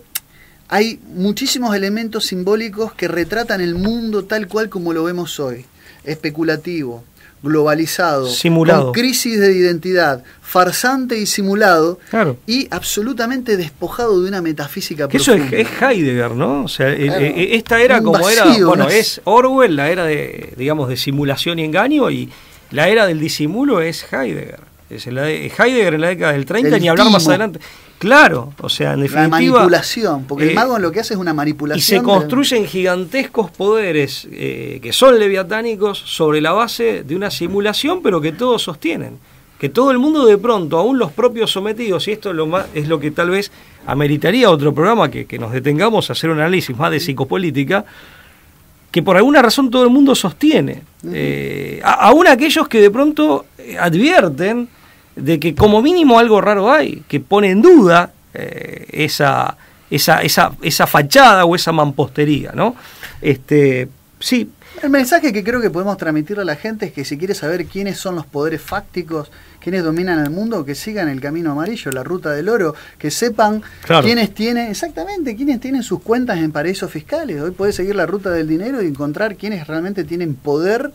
hay muchísimos elementos simbólicos que retratan el mundo tal cual como lo vemos hoy. Especulativo, globalizado, simulado, con crisis de identidad, farsante y simulado, claro, y absolutamente despojado de una metafísica que profunda. Eso es Heidegger, ¿no? O sea, claro, esta era como vacío, era, bueno, es Orwell, la era de, digamos, de simulación y engaño, y la era del disimulo es Heidegger. Heidegger en la década del 30, ni hablar más adelante. Claro, o sea, en definitiva... La manipulación, porque el mago lo que hace es una manipulación. Y se construyen gigantescos poderes que son leviatánicos sobre la base de una simulación, pero que todos sostienen. Que todo el mundo de pronto, aún los propios sometidos, y esto es lo que tal vez ameritaría otro programa, que nos detengamos a hacer un análisis más de psicopolítica, que por alguna razón todo el mundo sostiene. Aún aquellos que de pronto advierten de que como mínimo algo raro hay, que pone en duda esa fachada o esa mampostería, ¿no? Sí. El mensaje que creo que podemos transmitirle a la gente es que si quiere saber quiénes son los poderes fácticos, quiénes dominan el mundo, que sigan el camino amarillo, la ruta del oro, que sepan, claro, quiénes tienen sus cuentas en paraísos fiscales. Hoy podés seguir la ruta del dinero y encontrar quiénes realmente tienen poder,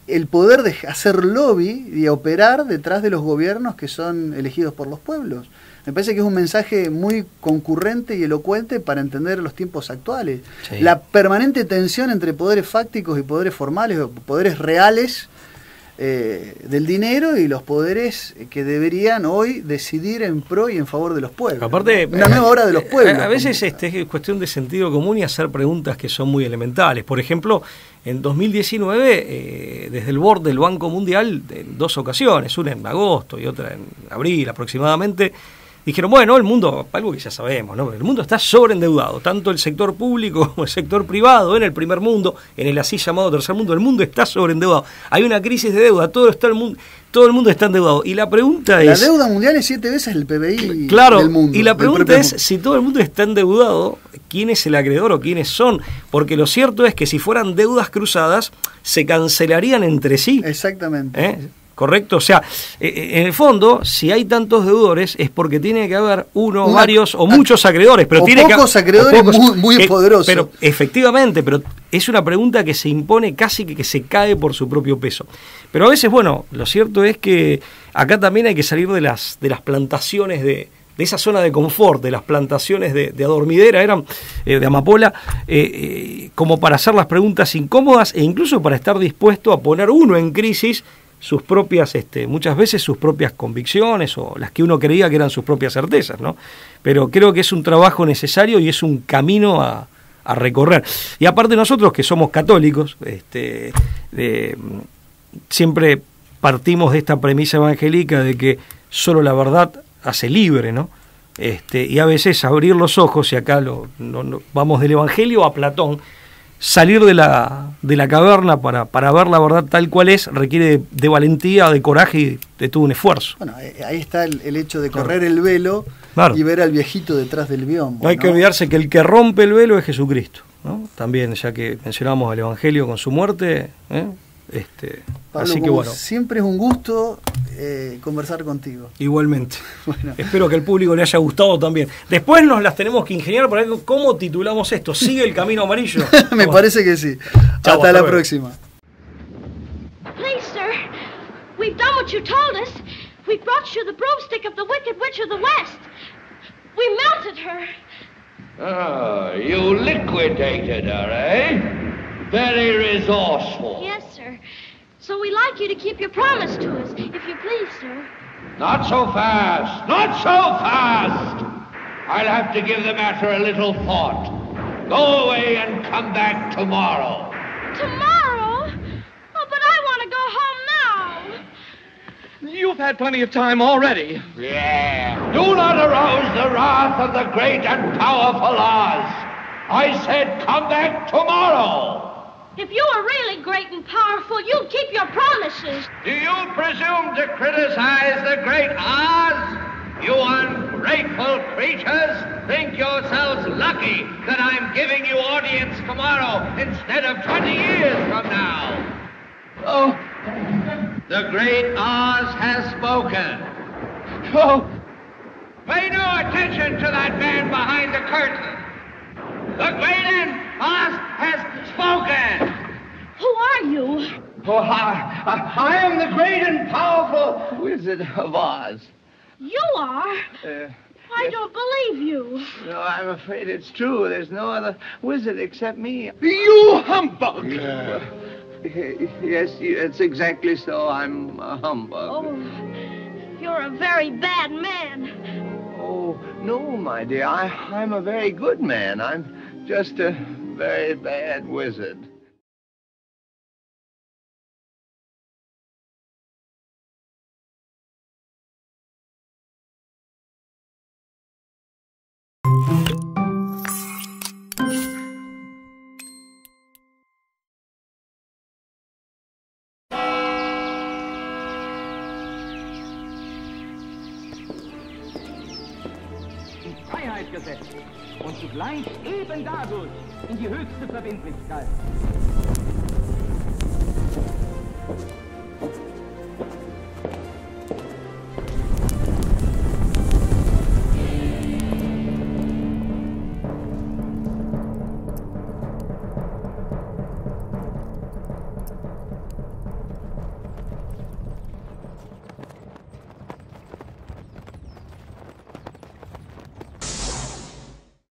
el poder de hacer lobby y operar detrás de los gobiernos que son elegidos por los pueblos. Me parece que es un mensaje muy concurrente y elocuente para entender los tiempos actuales. Sí. La permanente tensión entre poderes fácticos y poderes formales, o poderes reales del dinero, y los poderes que deberían hoy decidir en pro y en favor de los pueblos. Aparte, una nueva hora de los pueblos. A veces es cuestión de sentido común y hacer preguntas que son muy elementales. Por ejemplo, en 2019, desde el board del Banco Mundial, en 2 ocasiones, una en agosto y otra en abril aproximadamente, dijeron, bueno, el mundo, algo que ya sabemos, ¿no? El mundo está sobreendeudado, tanto el sector público como el sector privado, en el primer mundo, en el así llamado tercer mundo, el mundo está sobreendeudado. Hay una crisis de deuda, todo el mundo está endeudado. Y la pregunta es... La deuda mundial es 7 veces el PBI claro, del mundo. Y la pregunta es, si todo el mundo está endeudado, ¿quién es el acreedor o quiénes son? Porque lo cierto es que si fueran deudas cruzadas, se cancelarían entre sí. Exactamente. ¿Correcto? O sea, en el fondo, si hay tantos deudores es porque tiene que haber varios o muchos acreedores. Pero pocos acreedores muy poderosos. Pero efectivamente, pero es una pregunta que se impone casi que se cae por su propio peso. Pero a veces, bueno, lo cierto es que acá también hay que salir de las plantaciones de esa zona de confort, de las plantaciones de adormidera, eran de amapola, como para hacer las preguntas incómodas e incluso para estar dispuesto a poner uno en crisis sus propias, muchas veces sus propias convicciones o las que uno creía que eran sus propias certezas, ¿no? Pero creo que es un trabajo necesario y es un camino a recorrer. Y aparte nosotros que somos católicos, siempre partimos de esta premisa evangélica de que solo la verdad hace libre, ¿no? Y a veces abrir los ojos, y acá vamos del Evangelio a Platón, salir de la caverna para ver la verdad tal cual es, requiere de valentía, de coraje y de todo un esfuerzo. Bueno, ahí está el hecho de correr el velo, claro, y ver al viejito detrás del biombo. No hay que olvidarse que el que rompe el velo es Jesucristo, ¿no? También, ya que mencionamos al Evangelio con su muerte, Pablo, así que bueno, siempre es un gusto conversar contigo. Igualmente. Bueno. Espero que al público le haya gustado también. Después nos las tenemos que ingeniar para ver cómo titulamos esto. ¿Sigue el camino amarillo? Me parece que sí. Chau, hasta la próxima. Please, sir, we've done what you told us. We brought you the broomstick of the Wicked Witch of the West. We melted her. Oh, you liquidated her, eh? Very resourceful. Yes, sir. So we'd like you to keep your promise to us, if you please, sir. Not so fast. Not so fast. I'll have to give the matter a little thought. Go away and come back tomorrow. Tomorrow? Oh, but I want to go home now. You've had plenty of time already. Yeah. Do not arouse the wrath of the great and powerful Oz. I said come back tomorrow. If you were really great and powerful, you'd keep your promises. Do you presume to criticize the great Oz? You ungrateful ungrateful creatures! Think yourselves lucky that I'm giving you audience tomorrow instead of 20 years from now. Oh, the great Oz has spoken. Oh, pay no attention to that man behind the curtain. The great Oz has spoken. Who are you? Oh, I am the great and powerful Wizard of Oz. You are? I don't believe you. No, I'm afraid it's true. There's no other wizard except me. You humbug! Yes, it's exactly so. I'm a humbug. Oh, you're a very bad man. Oh, no, my dear. I'm a very good man. I'm just a very bad wizard. Freiheit gesetzt und zugleich eben dadurch in die höchste Verbindlichkeit.